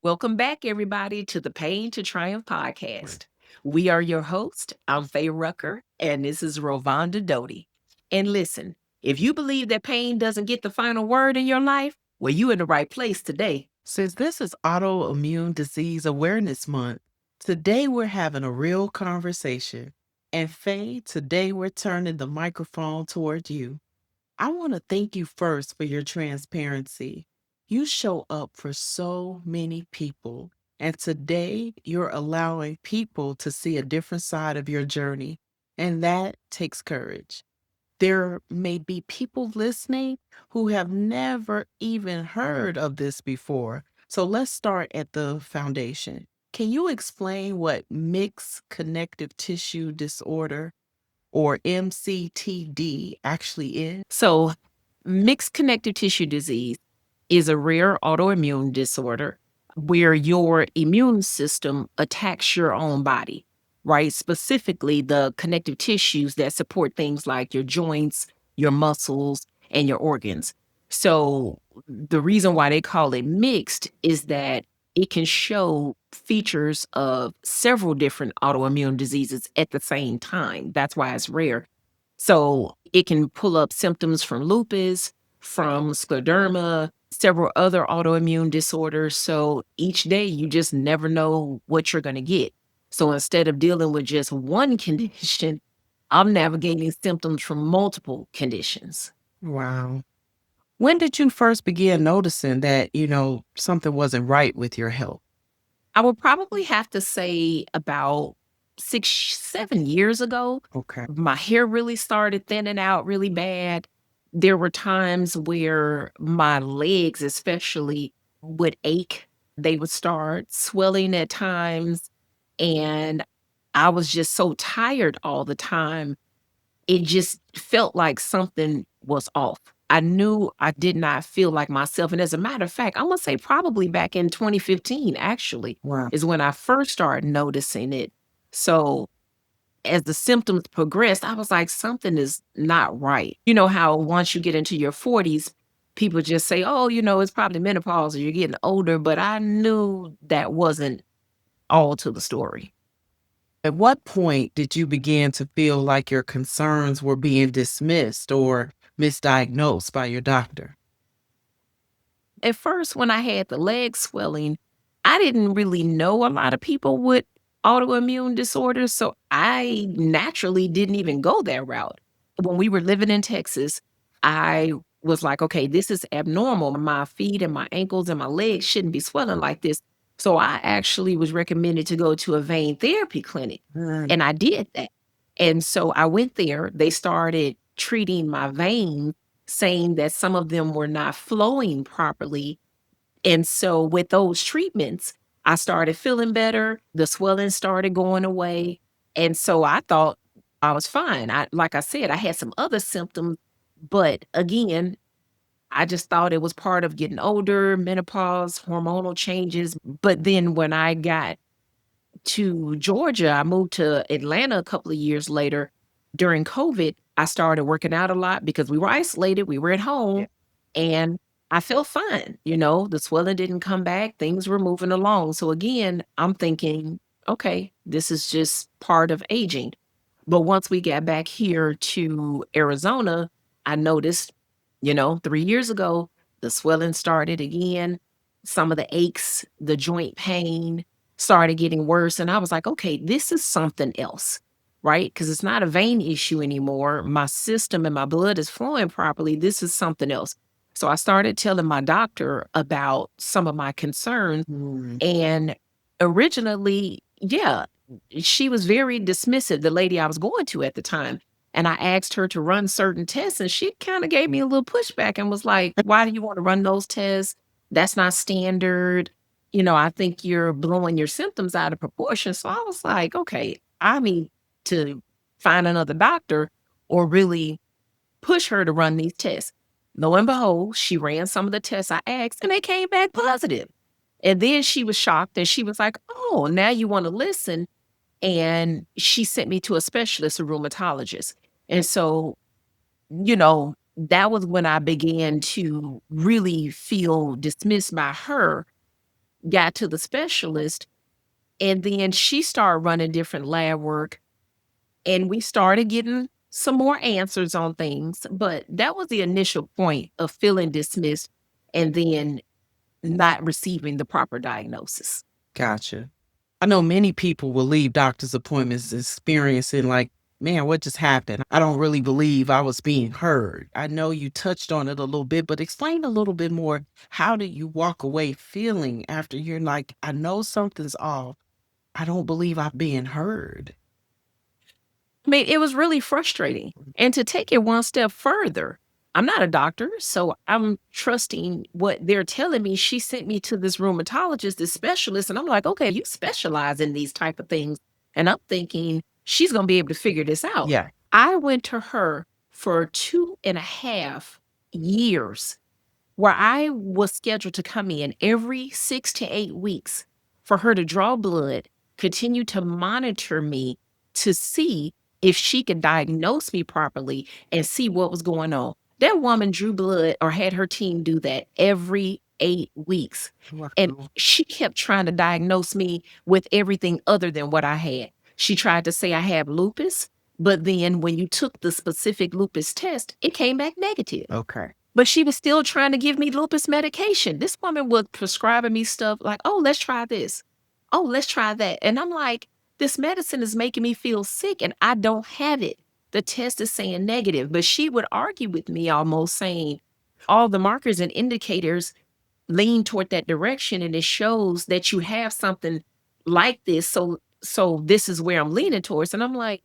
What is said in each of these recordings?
Welcome back, everybody, to the Pain to Triumph podcast. We are your host. I'm Faye Rucker, and this is Rovonda Doty. And listen, if you believe that pain doesn't get the final word in your life, well, you in the right place today. Since this is Autoimmune Disease Awareness Month, today we're having a real conversation. And Faye, today we're turning the microphone toward you. I want to thank you first for your transparency. You show up for so many people, and today you're allowing people to see a different side of your journey, and that takes courage. There may be people listening who have never even heard of this before. So let's start at the foundation. Can you explain what mixed connective tissue disorder or MCTD actually is? So, mixed connective tissue disease is a rare autoimmune disorder where your immune system attacks your own body, right? Specifically, the connective tissues that support things like your joints, your muscles, and your organs. So, the reason why they call it mixed is that it can show features of several different autoimmune diseases at the same time. That's why it's rare. So it can pull up symptoms from lupus, from scleroderma, several other autoimmune disorders. So each day you just never know what you're going to get. So instead of dealing with just one condition, I'm navigating symptoms from multiple conditions. Wow. When did you first begin noticing that, something wasn't right with your health? I would probably have to say about 6, 7 years ago. Okay. My hair really started thinning out really bad. There were times where my legs especially would ache. They would start swelling at times, and I was just so tired all the time. It just felt like something was off. I knew I did not feel like myself, and as a matter of fact, I'm gonna say probably back in 2015 actually, Wow. is when I first started noticing it. So as the symptoms progressed, I was like, something is not right. You know how once you get into your 40s, people just say, oh, it's probably menopause or you're getting older. But I knew that wasn't all to the story. At what point did you begin to feel like your concerns were being dismissed or misdiagnosed by your doctor? At first, when I had the leg swelling, I didn't really know a lot of people with autoimmune disorders. So I naturally didn't even go that route. When we were living in Texas, I was like, okay, this is abnormal. My feet and my ankles and my legs shouldn't be swelling like this. So I actually was recommended to go to a vein therapy clinic. Mm. And I did that. And so I went there. They started treating my veins, saying that some of them were not flowing properly. And so with those treatments, I started feeling better. The swelling started going away. And so I thought I was fine. Like I said, I had some other symptoms, but again, I just thought it was part of getting older, menopause, hormonal changes. But then when I got to Georgia, I moved to Atlanta a couple of years later. During COVID, I started working out a lot because we were isolated, we were at home, and I felt fine. The swelling didn't come back, things were moving along. So again, I'm thinking, okay, this is just part of aging. But once we got back here to Arizona, I noticed, 3 years ago, the swelling started again. Some of the aches, the joint pain started getting worse. And I was like, okay, this is something else, right? Because it's not a vein issue anymore. My system and my blood is flowing properly. This is something else. So I started telling my doctor about some of my concerns. Mm. And originally, yeah, she was very dismissive, the lady I was going to at the time. And I asked her to run certain tests, and she kind of gave me a little pushback and was like, why do you want to run those tests? That's not standard. I think you're blowing your symptoms out of proportion. So I was like, okay, I need to find another doctor or really push her to run these tests. Lo and behold, she ran some of the tests I asked and they came back positive. And then she was shocked and she was like, oh, now you want to listen. And she sent me to a specialist, a rheumatologist. And so, that was when I began to really feel dismissed by her. got to the specialist, and then she started running different lab work, and we started getting some more answers on things. But that was the initial point of feeling dismissed and then not receiving the proper diagnosis. Gotcha. I know many people will leave doctor's appointments experiencing like, man, what just happened? I don't really believe I was being heard. I know you touched on it a little bit, but explain a little bit more. How did you walk away feeling after you're like, I know something's off. I don't believe I'm being heard. I mean, it was really frustrating. And to take it one step further, I'm not a doctor, so I'm trusting what they're telling me. She sent me to this rheumatologist, this specialist, and I'm like, okay, you specialize in these type of things. And I'm thinking she's going to be able to figure this out. Yeah. I went to her for 2.5 years where I was scheduled to come in every 6 to 8 weeks for her to draw blood, continue to monitor me to see if she could diagnose me properly and see what was going on. That woman drew blood or had her team do that every 8 weeks. And Wow. she kept trying to diagnose me with everything other than what I had. She tried to say I have lupus, but then when you took the specific lupus test, it came back negative. Okay. But she was still trying to give me lupus medication. This woman was prescribing me stuff like, "Oh, let's try this. Oh, let's try that." And I'm like, "This medicine is making me feel sick and I don't have it. The test is saying negative." But she would argue with me almost saying, "All the markers and indicators lean toward that direction and it shows that you have something like this. So this is where I'm leaning towards." And I'm like,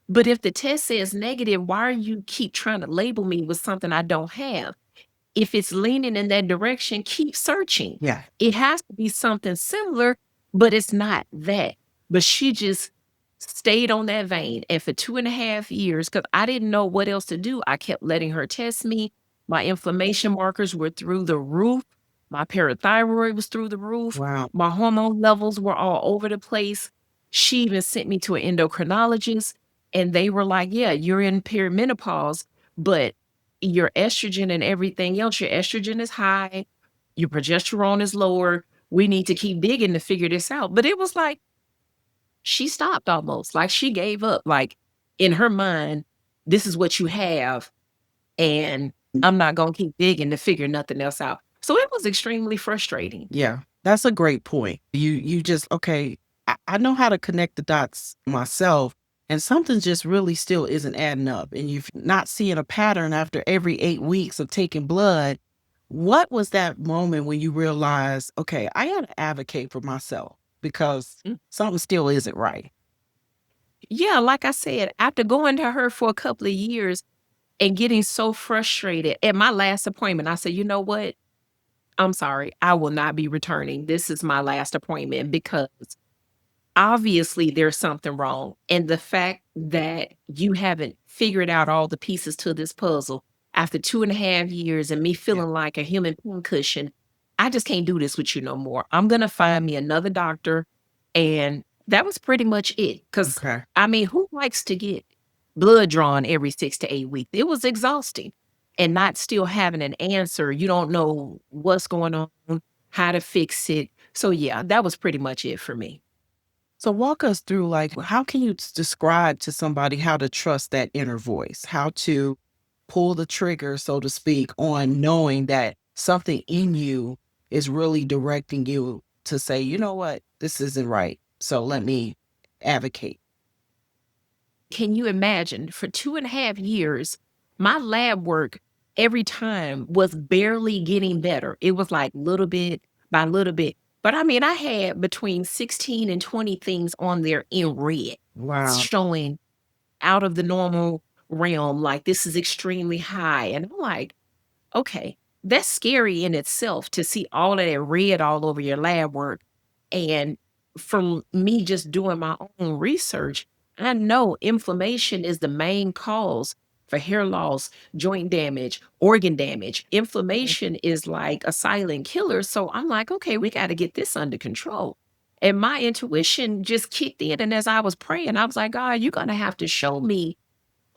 "But if the test says negative, why are you keep trying to label me with something I don't have? If it's leaning in that direction, keep searching. Yeah. It has to be something similar, but it's not that." But she just stayed on that vein. And for 2.5 years, because I didn't know what else to do, I kept letting her test me. My inflammation markers were through the roof. My parathyroid was through the roof. Wow. My hormone levels were all over the place. She even sent me to an endocrinologist, and they were like, "Yeah, you're in perimenopause, but your estrogen and everything else, your estrogen is high, your progesterone is lower. We need to keep digging to figure this out." But it was like she stopped almost, like she gave up. Like in her mind, this is what you have, and I'm not gonna keep digging to figure nothing else out. So it was extremely frustrating. Yeah, that's a great point. You just okay, I know how to connect the dots myself, and something just really still isn't adding up. And you're not seeing a pattern after every 8 weeks of taking blood. What was that moment when you realized, okay, I gotta advocate for myself because Mm. something still isn't right? Yeah, like I said, after going to her for a couple of years and getting so frustrated, at my last appointment, I said, "You know what? I'm sorry. I will not be returning. This is my last appointment because obviously there's something wrong. And the fact that you haven't figured out all the pieces to this puzzle after 2.5 years and me Yeah. feeling like a human pincushion, I just can't do this with you no more. I'm gonna find me another doctor." And that was pretty much it. Cause Okay. I mean, who likes to get blood drawn every 6 to 8 weeks? It was exhausting. And not still having an answer. You don't know what's going on, how to fix it. So yeah, that was pretty much it for me. So walk us through like how can you describe to somebody how to trust that inner voice, how to pull the trigger, so to speak, on knowing that something in you is really directing you to say, you know what, this isn't right. So let me advocate. Can you imagine for 2.5 years, my lab work every time was barely getting better. It was like little bit by little bit. But I mean, I had between 16 and 20 things on there in red Wow. showing out of the normal realm. Like this is extremely high. And I'm like, okay, that's scary in itself to see all of that red all over your lab work. And from me just doing my own research, I know inflammation is the main cause for hair loss, joint damage, organ damage. Inflammation is like a silent killer. So I'm like, okay, we got to get this under control. And my intuition just kicked in. And as I was praying, I was like, "God, you're going to have to show me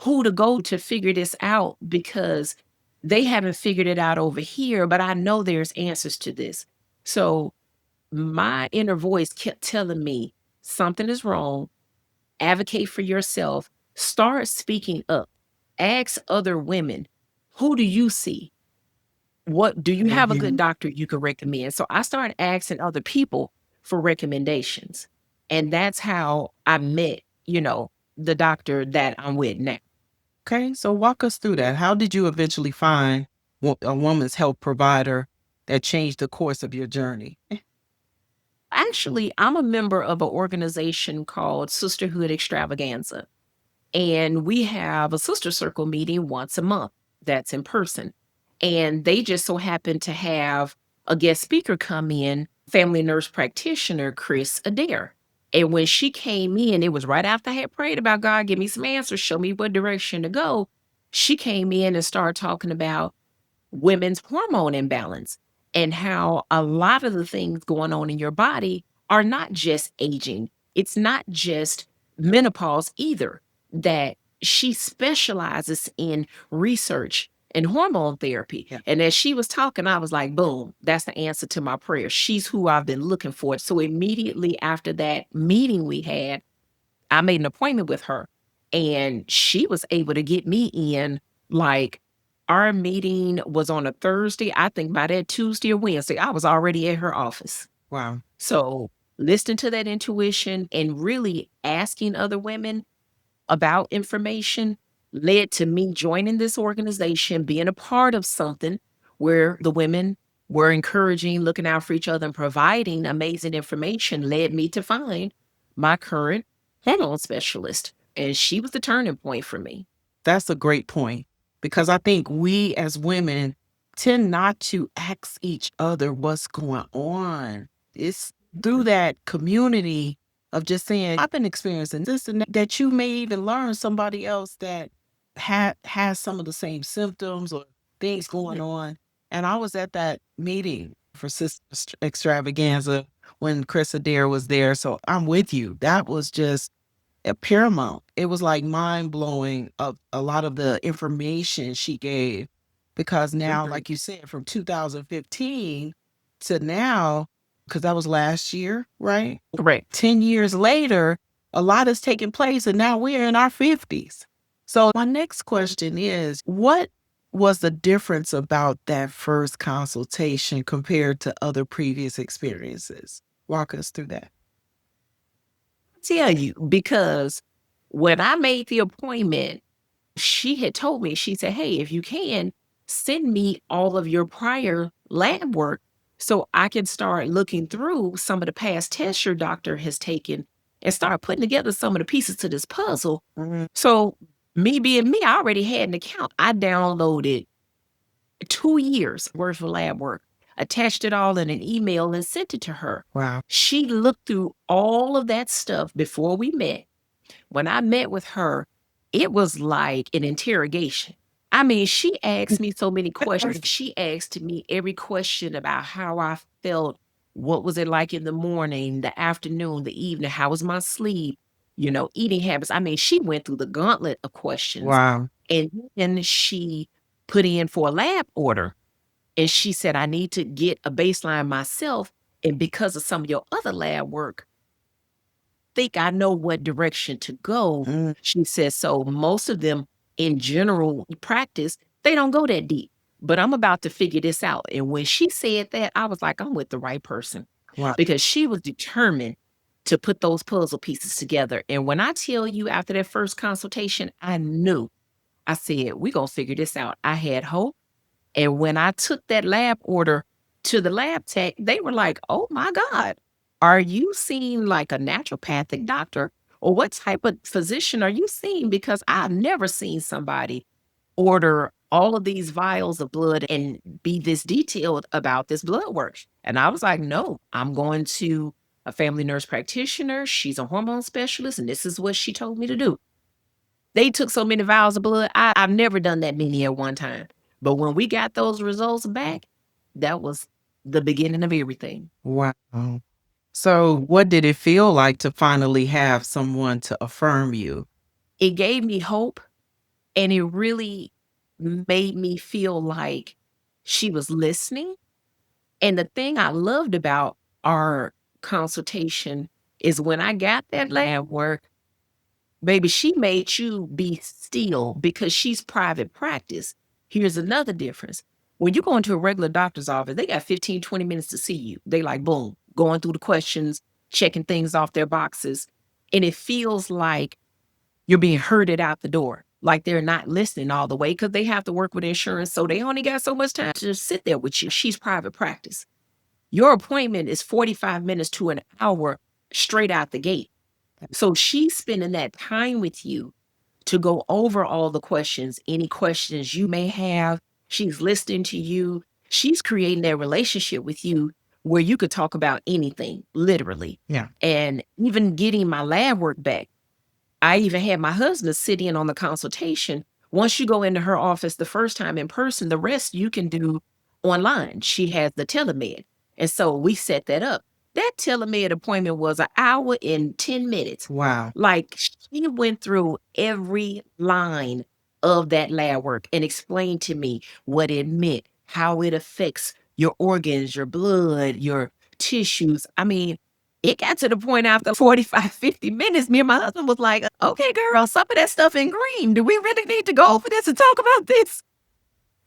who to go to figure this out because they haven't figured it out over here, but I know there's answers to this." So my inner voice kept telling me something is wrong. Advocate for yourself. Start speaking up. Ask other women, who do you see? What do you have a good Mhm. doctor you could recommend? So I started asking other people for recommendations. And that's how I met, the doctor that I'm with now. Okay, so walk us through that. How did you eventually find a woman's health provider that changed the course of your journey? Actually, I'm a member of an organization called Sisterhood Extravaganza. And we have a sister circle meeting once a month that's in person. And they just so happen to have a guest speaker come in, family nurse practitioner, Chris Adair. And when she came in, it was right after I had prayed about God, give me some answers, show me what direction to go. She came in and started talking about women's hormone imbalance and how a lot of the things going on in your body are not just aging. It's not just menopause either, that she specializes in research and hormone therapy. Yeah. And as she was talking, I was like, boom, that's the answer to my prayer. She's who I've been looking for. So immediately after that meeting we had, I made an appointment with her, and she was able to get me in, like, our meeting was on a Thursday. I think by that Tuesday or Wednesday, I was already at her office. Wow. So, listening to that intuition and really asking other women about information led to me joining this organization, being a part of something where the women were encouraging, looking out for each other, and providing amazing information led me to find my current hormone specialist. And she was the turning point for me. That's a great point because I think we as women tend not to ask each other what's going on. It's through that community of just saying, I've been experiencing this and that you may even learn somebody else that has some of the same symptoms or things going on. And I was at that meeting for Sister Extravaganza when Chris Adair was there. So I'm with you. That was just paramount. It was like mind blowing of a lot of the information she gave because now, Mhm. like you said, from 2015 to now, because that was last year, right? Correct. 10 years later, a lot has taken place and now we're in our 50s. So, my next question is what was the difference about that first consultation compared to other previous experiences? Walk us through that. Tell you, because when I made the appointment, she had told me, she said, "Hey, if you can, send me all of your prior lab work so I can start looking through some of the past tests your doctor has taken and start putting together some of the pieces to this puzzle." Mhm. So, me being me, I already had an account. I downloaded 2 years worth of lab work, attached it all in an email and sent it to her. Wow. She looked through all of that stuff before we met. When I met with her, it was like an interrogation. I mean, she asked me so many questions. She asked me every question about how I felt. What was it like in the morning, the afternoon, the evening? How was my sleep? Eating habits. I mean, she went through the gauntlet of questions. Wow. And then she put in for a lab order. And she said, I need to get a baseline myself. And because of some of your other lab work, think I know what direction to go. Mm. She says, so most of them in general practice, they don't go that deep. But I'm about to figure this out. And when she said that, I was like, I'm with the right person Wow. because she was determined to put those puzzle pieces together. And when I tell you after that first consultation, I knew, I said, we're going to figure this out. I had hope. And when I took that lab order to the lab tech, they were like, "Oh my God, are you seeing like a naturopathic doctor? Or what type of physician are you seeing? Because I've never seen somebody order all of these vials of blood and be this detailed about this blood work." And I was like, no, I'm going to a family nurse practitioner. She's a hormone specialist, and this is what she told me to do. They took so many vials of blood. I've never done that many at one time. But when we got those results back, that was the beginning of everything. Wow. So, what did it feel like to finally have someone to affirm you? It gave me hope, and it really made me feel like she was listening. And the thing I loved about our consultation is when I got that lab work, baby, she made you be still because she's private practice. Here's another difference. When you go into a regular doctor's office, they got 15, 20 minutes to see you. They like, boom, going through the questions, checking things off their boxes. And it feels like you're being herded out the door. Like they're not listening all the way because they have to work with insurance. So they only got so much time to just sit there with you. She's private practice. Your appointment is 45 minutes to an hour straight out the gate. So she's spending that time with you to go over all the questions, any questions you may have. She's listening to you. She's creating that relationship with you where you could talk about anything, literally. Yeah. And even getting my lab work back, I even had my husband sit in on the consultation. Once you go into her office the first time in person, the rest you can do online. She has the telemed. And so we set that up. That telemed appointment was an hour and 10 minutes. Wow. Like she went through every line of that lab work and explained to me what it meant, how it affects your organs, your blood, your tissues. I mean, it got to the point after 45, 50 minutes, me and my husband was like, okay, girl, some of that stuff in green. Do we really need to go over this and talk about this?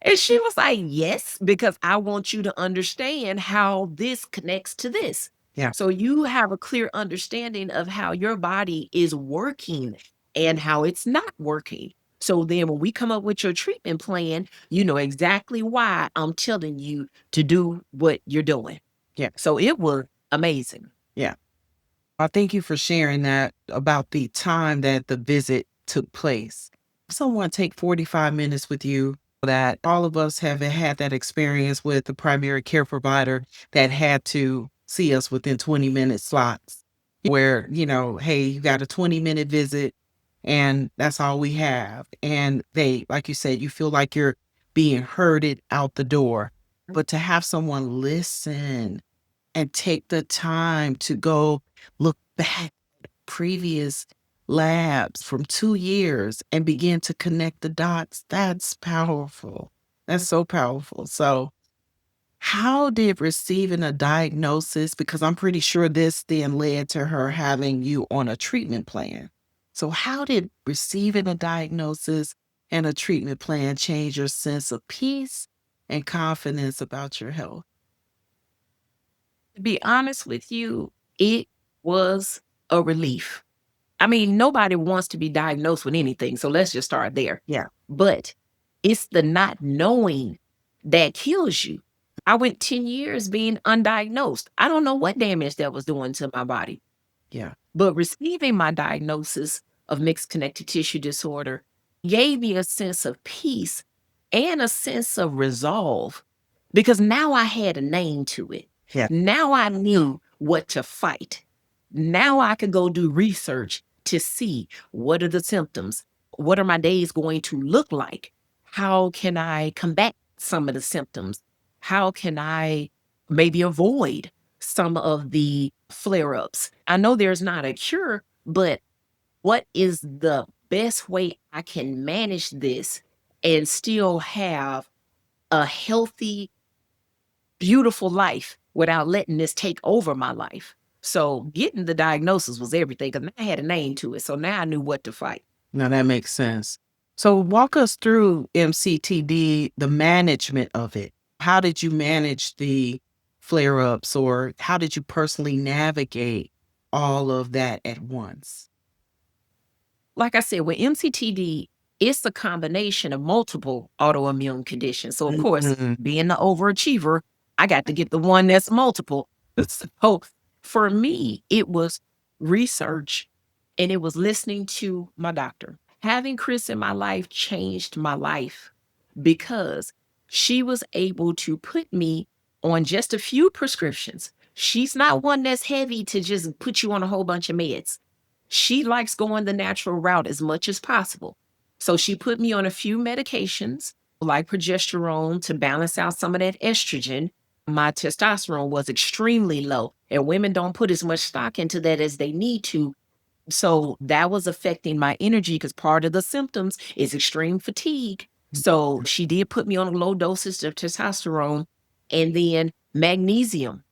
And she was like, yes, because I want you to understand how this connects to this. Yeah. So you have a clear understanding of how your body is working and how it's not working. So then when we come up with your treatment plan, you know exactly why I'm telling you to do what you're doing. Yeah. So it was amazing. Yeah. I thank you for sharing that about the time that the visit took place. Someone take 45 minutes with you, that all of us have had that experience with the primary care provider that had to see us within 20-minute slots where, hey, you got a 20-minute visit and that's all we have. And they, like you said, you feel like you're being herded out the door. But to have someone listen and take the time to go look back at previous labs from 2 years and begin to connect the dots, that's powerful. That's so powerful. So, how did receiving a diagnosis, because I'm pretty sure this then led to her having you on a treatment plan. So, how did receiving a diagnosis and a treatment plan change your sense of peace and confidence about your health? To be honest with you, it was a relief. I mean, nobody wants to be diagnosed with anything, so let's just start there. Yeah. But it's the not knowing that kills you. I went 10 years being undiagnosed. I don't know what damage that was doing to my body. Yeah. But receiving my diagnosis of mixed connective tissue disorder gave me a sense of peace and a sense of resolve because now I had a name to it. Yeah. Now I knew what to fight. Now I could go do research to see what are the symptoms? What are my days going to look like? How can I combat some of the symptoms? How can I maybe avoid some of the flare ups? I know there's not a cure, but what is the best way I can manage this and still have a healthy, beautiful life without letting this take over my life? So getting the diagnosis was everything because I had a name to it. So now I knew what to fight. Now that makes sense. So walk us through MCTD, the management of it. How did you manage the flare ups, or how did you personally navigate all of that at once? Like I said, with MCTD, it's a combination of multiple autoimmune conditions. So, of course, Mhm. being the overachiever, I got to get the one that's multiple. So, for me, it was research and it was listening to my doctor. Having Chris in my life changed my life because she was able to put me on just a few prescriptions. She's not one that's heavy to just put you on a whole bunch of meds. She likes going the natural route as much as possible. So she put me on a few medications like progesterone to balance out some of that estrogen. My testosterone was extremely low, and women don't put as much stock into that as they need to. So that was affecting my energy because part of the symptoms is extreme fatigue. So she did put me on a low dosage of testosterone and then magnesium.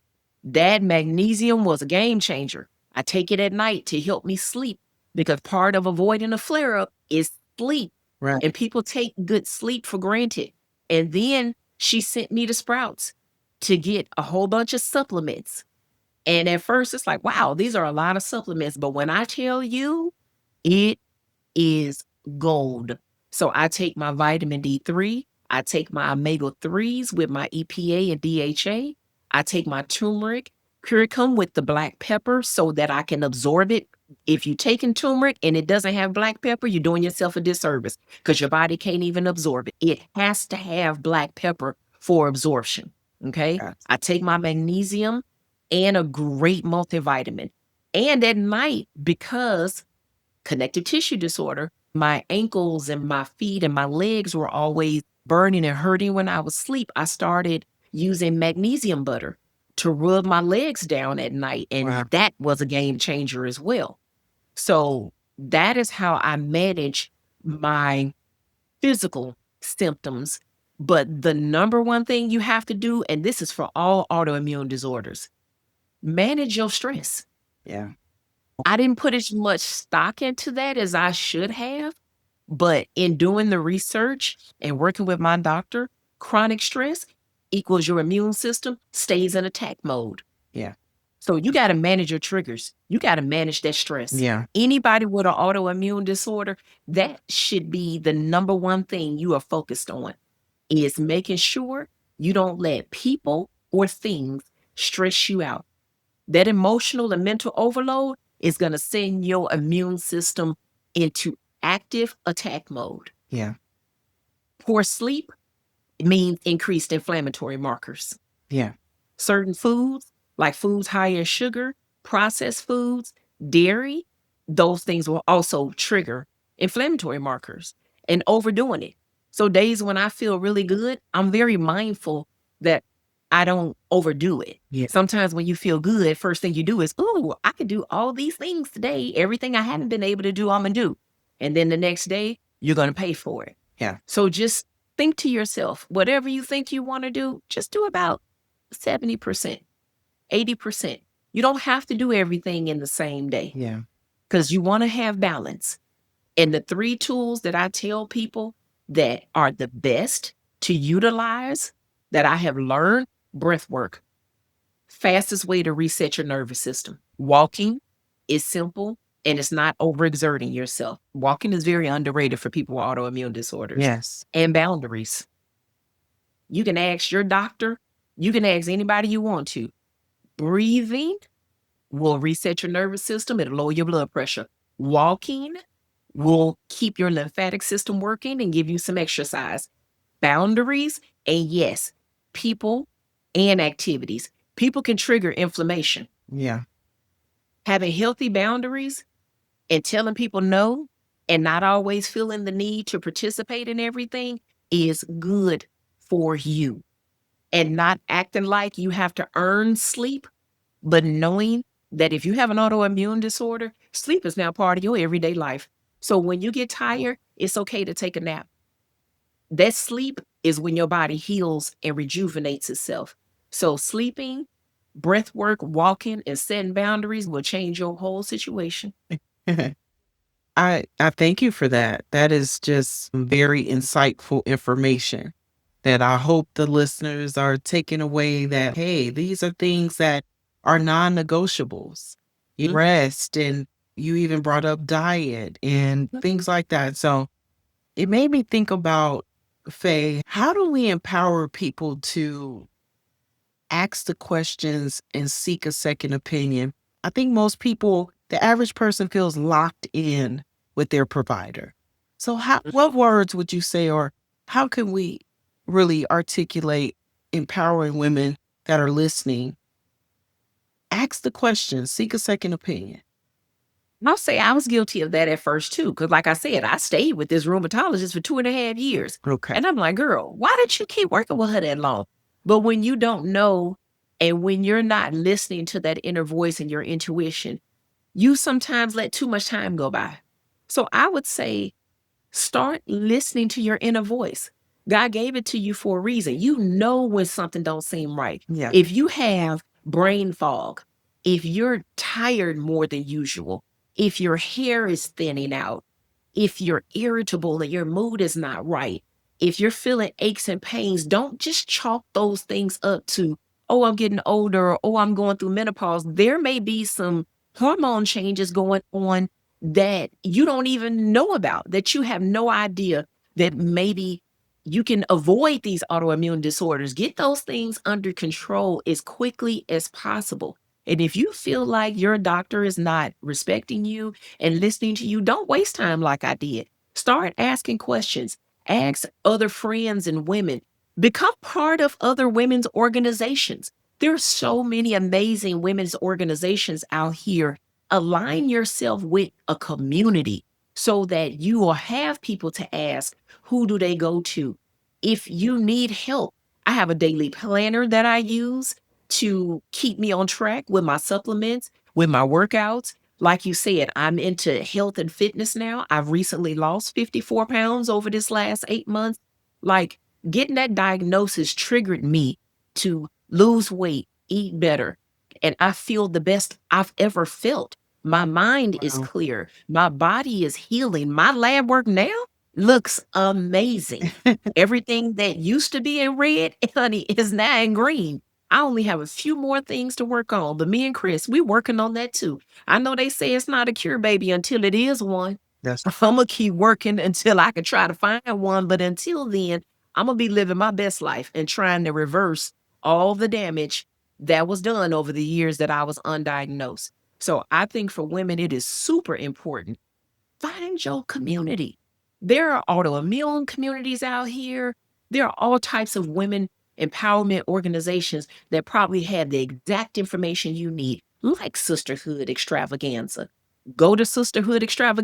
That magnesium was a game changer. I take it at night to help me sleep because part of avoiding a flare up is sleep. Right. And people take good sleep for granted. And then she sent me to Sprouts to get a whole bunch of supplements. And at first, it's like, wow, these are a lot of supplements. But when I tell you, it is gold. So I take my vitamin D3, I take my omega 3s with my EPA and DHA, I take my turmeric, curcum with the black pepper so that I can absorb it. If you're taking turmeric and it doesn't have black pepper, you're doing yourself a disservice because your body can't even absorb it. It has to have black pepper for absorption. Okay. Yes. I take my magnesium and a great multivitamin. And at night, because connective tissue disorder, my ankles and my feet and my legs were always burning and hurting when I was asleep. I started using magnesium butter to rub my legs down at night. Wow. And that was a game changer as well. So that is how I manage my physical symptoms. But the number one thing you have to do, and this is for all autoimmune disorders, manage your stress. Yeah. I didn't put as much stock into that as I should have, but in doing the research and working with my doctor, chronic stress equals your immune system stays in attack mode. Yeah. So you got to manage your triggers. You got to manage that stress. Yeah. Anybody with an autoimmune disorder, that should be the number one thing you are focused on is making sure you don't let people or things stress you out. That emotional and mental overload is going to send your immune system into active attack mode. Yeah. Poor sleep means increased inflammatory markers. Yeah. Certain foods, like foods high in sugar, processed foods, dairy, those things will also trigger inflammatory markers and overdoing it. So days when I feel really good, I'm very mindful that I don't overdo it. Yeah. Sometimes when you feel good, first thing you do is, "Ooh, I can do all these things today. Everything I haven't been able to do, I'm gonna do." And then the next day, you're gonna pay for it. Yeah. So just think to yourself, whatever you think you want to do, just do about 70%, 80%. You don't have to do everything in the same day Yeah. because you want to have balance. And the 3 tools that I tell people that are the best to utilize that I have learned: breath work, fastest way to reset your nervous system. Walking is simple and it's not overexerting yourself. Walking is very underrated for people with autoimmune disorders. Yes. And boundaries. You can ask your doctor, you can ask anybody you want to. Breathing will reset your nervous system, it'll lower your blood pressure. Walking will keep your lymphatic system working and give you some exercise. Boundaries, and yes, people and activities. People can trigger inflammation. Yeah. Having healthy boundaries and telling people no and not always feeling the need to participate in everything is good for you. And not acting like you have to earn sleep, but knowing that if you have an autoimmune disorder, sleep is now part of your everyday life. So when you get tired, it's okay to take a nap. That sleep is when your body heals and rejuvenates itself. So sleeping, breath work, walking, and setting boundaries will change your whole situation. I thank you for that. That is just very insightful information that I hope the listeners are taking away that, hey, these are things that are non-negotiables. You rest and you even brought up diet and things like that. So it made me think about, Faye, how do we empower people to ask the questions and seek a second opinion? I think most people, the average person feels locked in with their provider. So what words would you say, or how can we really articulate empowering women that are listening? Ask the question, seek a second opinion. I'll say I was guilty of that at first too, because like I said, I stayed with this rheumatologist for 2.5 years. Okay. And I'm like, girl, why did you keep working with her that long? But when you don't know, and when you're not listening to that inner voice and your intuition, you sometimes let too much time go by. So I would say, start listening to your inner voice. God gave it to you for a reason. You know when something don't seem right. Yeah. If you have brain fog, if you're tired more than usual, if your hair is thinning out, if you're irritable and your mood is not right, if you're feeling aches and pains, don't just chalk those things up to, oh, I'm getting older, or oh, I'm going through menopause. There may be some hormone changes going on that you don't even know about, that you have no idea that maybe you can avoid these autoimmune disorders. Get those things under control as quickly as possible. And if you feel like your doctor is not respecting you and listening to you, don't waste time like I did. Start asking questions. Ask other friends and women. Become part of other women's organizations. There are so many amazing women's organizations out here. Align yourself with a community so that you will have people to ask, who do they go to? If you need help, I have a daily planner that I use to keep me on track with my supplements, with my workouts. Like you said, I'm into health and fitness now. I've recently lost 54 pounds over this last 8 months. Like, getting that diagnosis triggered me to lose weight, eat better, and I feel the best I've ever felt. My mind is Wow. clear. My body is healing. My lab work now looks amazing. Everything that used to be in red, honey, is now in green. I only have a few more things to work on, but me and Chris, we working on that too. I know they say it's not a cure, baby, until it is one. That's I'm gonna keep working until I can try to find one, but until then, I'm gonna be living my best life and trying to reverse all the damage that was done over the years that I was undiagnosed. So I think for women, it is super important. Find your community. There are autoimmune communities out here. There are all types of women empowerment organizations that probably have the exact information you need, like Sisterhood Extravaganza. Go to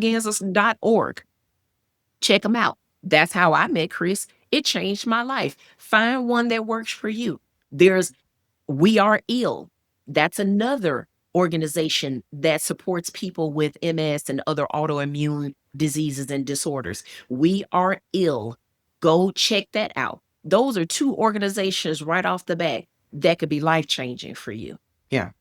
sisterhoodextravaganzas.org. Check them out. That's how I met Chris. It changed my life. Find one that works for you. There's We Are Ill. That's another organization that supports people with MS and other autoimmune diseases and disorders. We Are Ill. Go check that out. Those are two organizations right off the bat that could be life changing for you. yeah.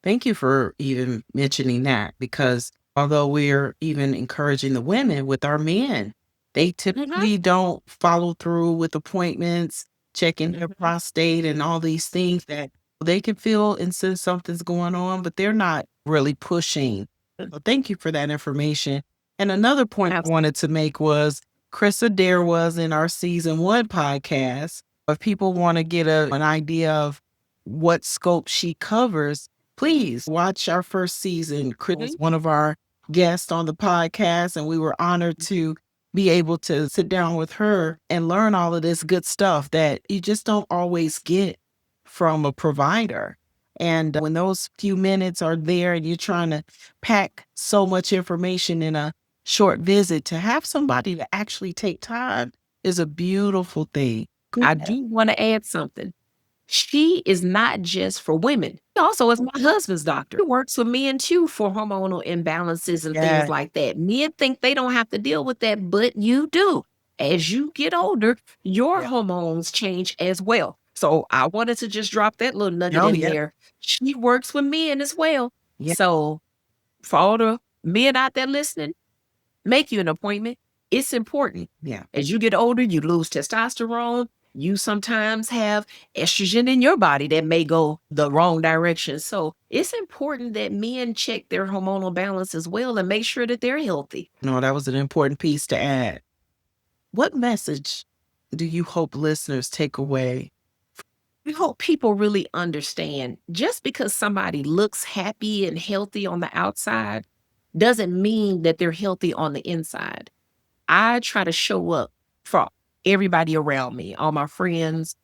Thank you for even mentioning that because although we're even encouraging the women with our men, they Mhm, typically don't follow through with appointments, checking their mhm. prostate and all these things that they can feel and sense something's going on, but they're not really pushing. So thank you for that information. And another point I Abs- wanted to make was Chris Adair was in our season 1 podcast. If people want to get an idea of what scope she covers, please watch our first season. Chris was mhm. one of our guests on the podcast, and we were honored to be able to sit down with her and learn all of this good stuff that you just don't always get from a provider. And when those few minutes are there and you're trying to pack so much information in a short visit, to have somebody to actually take time is a beautiful thing. Go I ahead. do want to add something. She is not just for women. She also is my husband's doctor. He works with men too for hormonal imbalances and things Yeah. like that. Men think they don't have to deal with that, but you do. As you get older, your Yeah. hormones change as well. So I wanted to just drop that little nugget Oh, in yeah. there. She works with men as well. Yeah. So for all the men out there listening, make you an appointment. It's important. Yeah. As you get older, you lose testosterone. You sometimes have estrogen in your body that may go the wrong direction. So it's important that men check their hormonal balance as well and make sure that they're healthy. No, that was an important piece to add. What message do you hope listeners take away? I hope people really understand just because somebody looks happy and healthy on the outside doesn't mean that they're healthy on the inside. I try to show up for everybody around me, all my friends,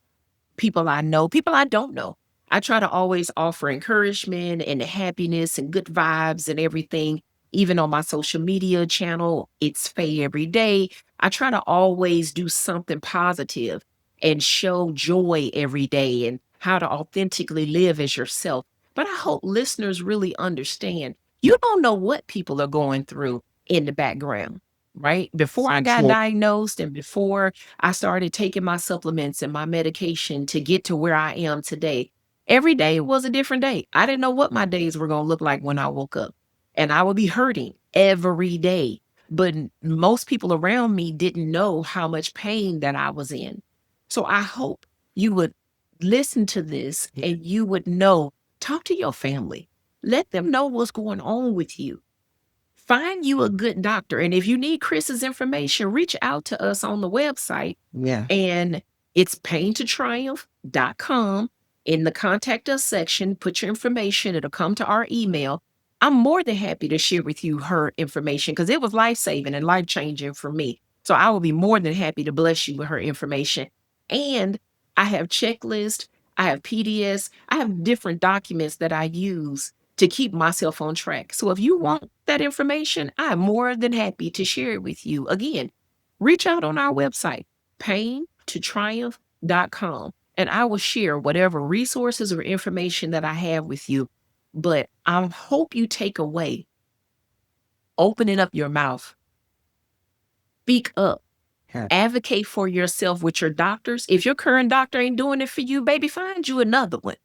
people I know, people I don't know. I try to always offer encouragement and happiness and good vibes and everything. Even on my social media channel, it's Faye every day. I try to always do something positive and show joy every day and how to authentically live as yourself. But I hope listeners really understand you don't know what people are going through in the background, right? Before I So got true. diagnosed and before I started taking my supplements and my medication to get to where I am today. Every day was a different day. I didn't know what my days were going to look like when I woke up. And I would be hurting every day. But most people around me didn't know how much pain that I was in. So I hope you would listen to this and you would know, talk to your family. Let them know what's going on with you. Find you a good doctor. And if you need Chris's information, reach out to us on the website, Yeah. and it's paintotriumph.com. In the contact us section, put your information. It'll come to our email. I'm more than happy to share with you her information because it was life saving and life changing for me. So I will be more than happy to bless you with her information. And I have checklists, I have PDFs, I have different documents that I use to keep myself on track. So if you want that information, I'm more than happy to share it with you. Again, reach out on our website, paintotriumph.com, and I will share whatever resources or information that I have with you. But I hope you take away opening up your mouth, speak up, Yeah. advocate for yourself with your doctors. If your current doctor ain't doing it for you, baby, find you another one.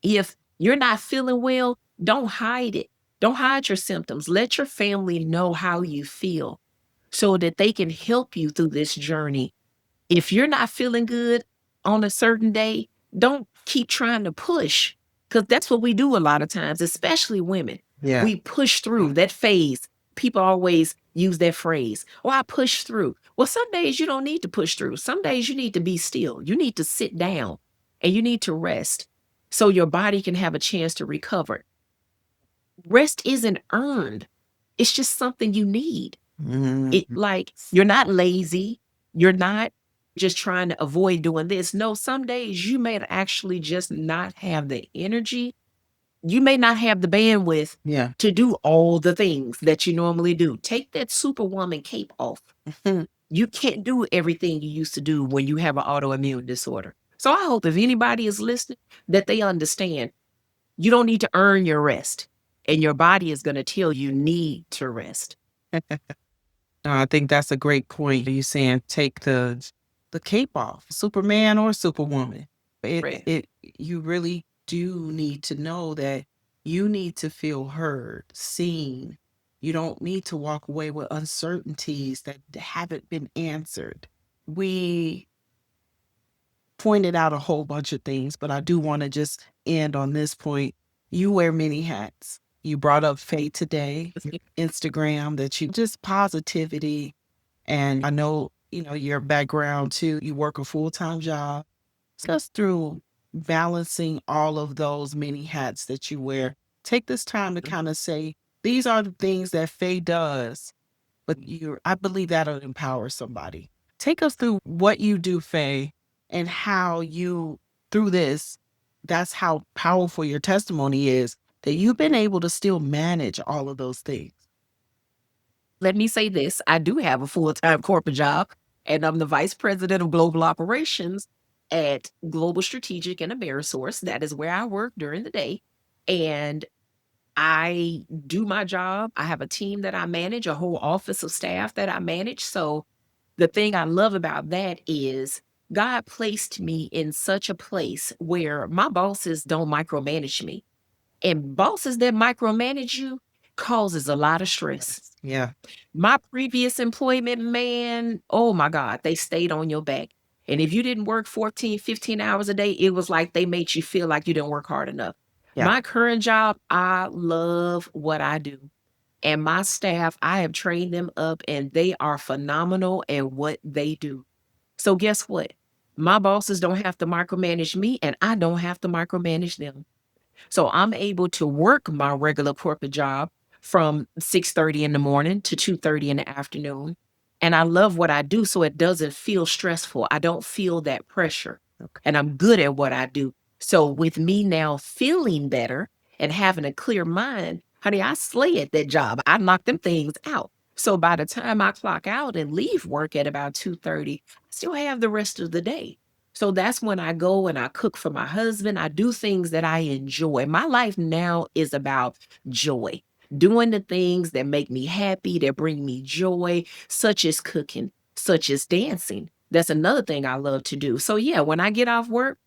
If you're not feeling well, don't hide it. Don't hide your symptoms. Let your family know how you feel so that they can help you through this journey. If you're not feeling good on a certain day, don't keep trying to push, because that's what we do a lot of times, especially women. Yeah. We push through that phase. People always use that phrase, oh, I push through. Well, some days you don't need to push through. Some days you need to be still. You need to sit down and you need to rest so your body can have a chance to recover. Rest isn't earned. It's just something you need. It Mhm. like you're not lazy. You're not just trying to avoid doing this. No, some days you may actually just not have the energy. You may not have the bandwidth Yeah. to do all the things that you normally do. Take that superwoman cape off. You can't do everything you used to do when you have an autoimmune disorder. So I hope if anybody is listening that they understand you don't need to earn your rest, and your body is going to tell you need to rest. No, I think that's a great point. You saying take the cape off, Superman or Superwoman. Right. You really do need to know that you need to feel heard, seen. You don't need to walk away with uncertainties that haven't been answered. We pointed out a whole bunch of things, but I do want to just end on this point. You wear many hats. You brought up Faith today, Instagram, that you just positivity. And I know, your background too. You work a full-time job. Just through balancing all of those many hats that you wear. Take this time to kind of say, these are the things that Faye does, but I believe that'll empower somebody. Take us through what you do, Faye, and how you, through this, that's how powerful your testimony is, that you've been able to still manage all of those things. Let me say this, I do have a full-time corporate job, and I'm the vice president of global operations at Global Strategic and Amerisource. That is where I work during the day, and I do my job. I have a team that I manage, a whole office of staff that I manage. So the thing I love about that is God placed me in such a place where my bosses don't micromanage me. And bosses that micromanage you causes a lot of stress. Yeah. My previous employment, man, oh my God, they stayed on your back. And if you didn't work 14, 15 hours a day, it was like they made you feel like you didn't work hard enough. Yeah. My current job, I love what I do. And my staff, I have trained them up and they are phenomenal at what they do. So guess what? My bosses don't have to micromanage me and I don't have to micromanage them. So I'm able to work my regular corporate job from 6:30 in the morning to 2:30 in the afternoon. And I love what I do, so it doesn't feel stressful. I don't feel that pressure. Okay. And I'm good at what I do. So with me now feeling better and having a clear mind, honey, I slay at that job. I knock them things out. So by the time I clock out and leave work at about 2:30, I still have the rest of the day. So that's when I go and I cook for my husband. I do things that I enjoy. My life now is about joy, doing the things that make me happy, that bring me joy, such as cooking, such as dancing. That's another thing I love to do. So, yeah, when I get off work,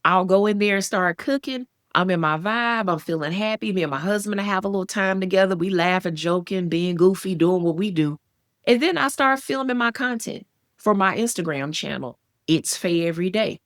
I'll go in there and start cooking. I'm in my vibe. I'm feeling happy. Me and my husband have a little time together. We laughing, joking, being goofy, doing what we do. And then I start filming my content for my Instagram channel. It's Faye Every Day.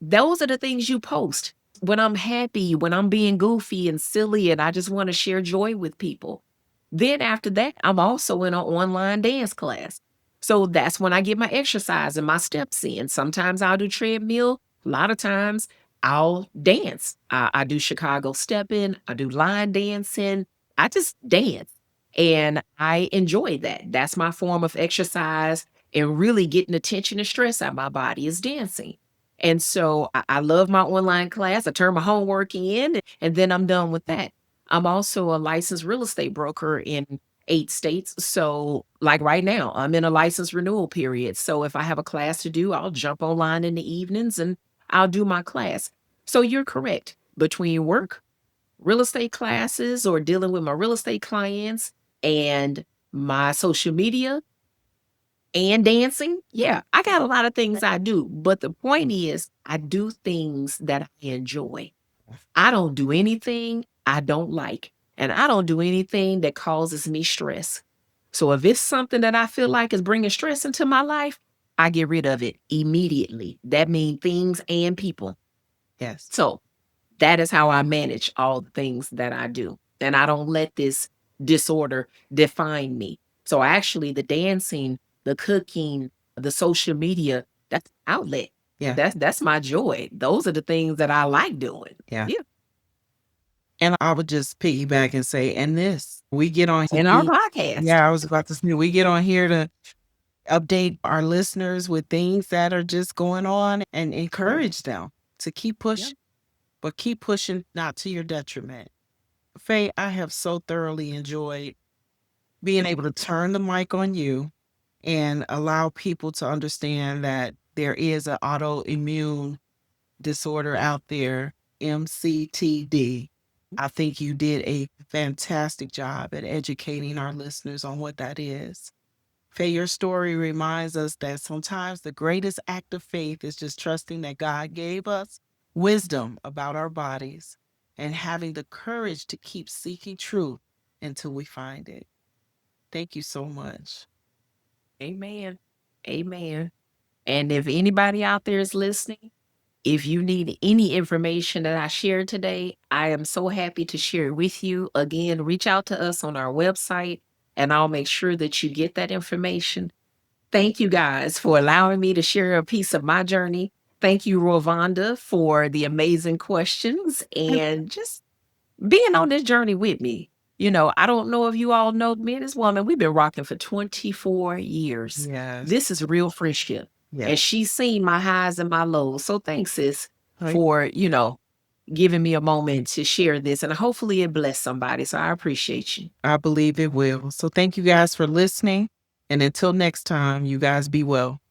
Those are the things you post when I'm happy, when I'm being goofy and silly, and I just want to share joy with people. Then after that, I'm also in an online dance class. So that's when I get my exercise and my steps in. Sometimes I'll do treadmill. A lot of times I'll dance. I do Chicago stepping. I do line dancing. I just dance and I enjoy that. That's my form of exercise and really getting attention and stress out my body is dancing. And so I love my online class. I turn my homework in and then I'm done with that. I'm also a licensed real estate broker in 8 states. So, like right now, I'm in a license renewal period. So, if I have a class to do, I'll jump online in the evenings and I'll do my class. So, you're correct. Between work, real estate classes, or dealing with my real estate clients and my social media and dancing, yeah, I got a lot of things I do. But the point is, I do things that I enjoy. I don't do anything I don't like, and I don't do anything that causes me stress. So if it's something that I feel like is bringing stress into my life, I get rid of it immediately. That means things and people. Yes. So that is how I manage all the things that I do. And I don't let this disorder define me. So actually the dancing, the cooking, the social media, that's outlet. Yeah. That's my joy. Those are the things that I like doing. Yeah. Yeah. And I would just piggyback and say, and this, we get on In our podcast. yeah, I was about to say, we get on here to update our listeners with things that are just going on and encourage them to keep Yeah. pushing, but keep pushing not to your detriment. Faye, I have so thoroughly enjoyed being able to turn the mic on you and allow people to understand that there is an autoimmune disorder out there, MCTD. I think you did a fantastic job at educating our listeners on what that is. Faye, your story reminds us that sometimes the greatest act of faith is just trusting that God gave us wisdom about our bodies and having the courage to keep seeking truth until we find it. Thank you so much. Amen. Amen. And if anybody out there is listening, if you need any information that I shared today, I am so happy to share it with you. Again, reach out to us on our website and I'll make sure that you get that information. Thank you guys for allowing me to share a piece of my journey. Thank you, Rovonda, for the amazing questions and just being on this journey with me. You know, I don't know if you all know me and this woman, we've been rocking for 24 years. Yes. This is real friendship. Yeah. And she's seen my highs and my lows. So thanks, sis, Right. for, giving me a moment to share this. And hopefully it bless somebody. So I appreciate you. I believe it will. So thank you guys for listening. And until next time, you guys be well.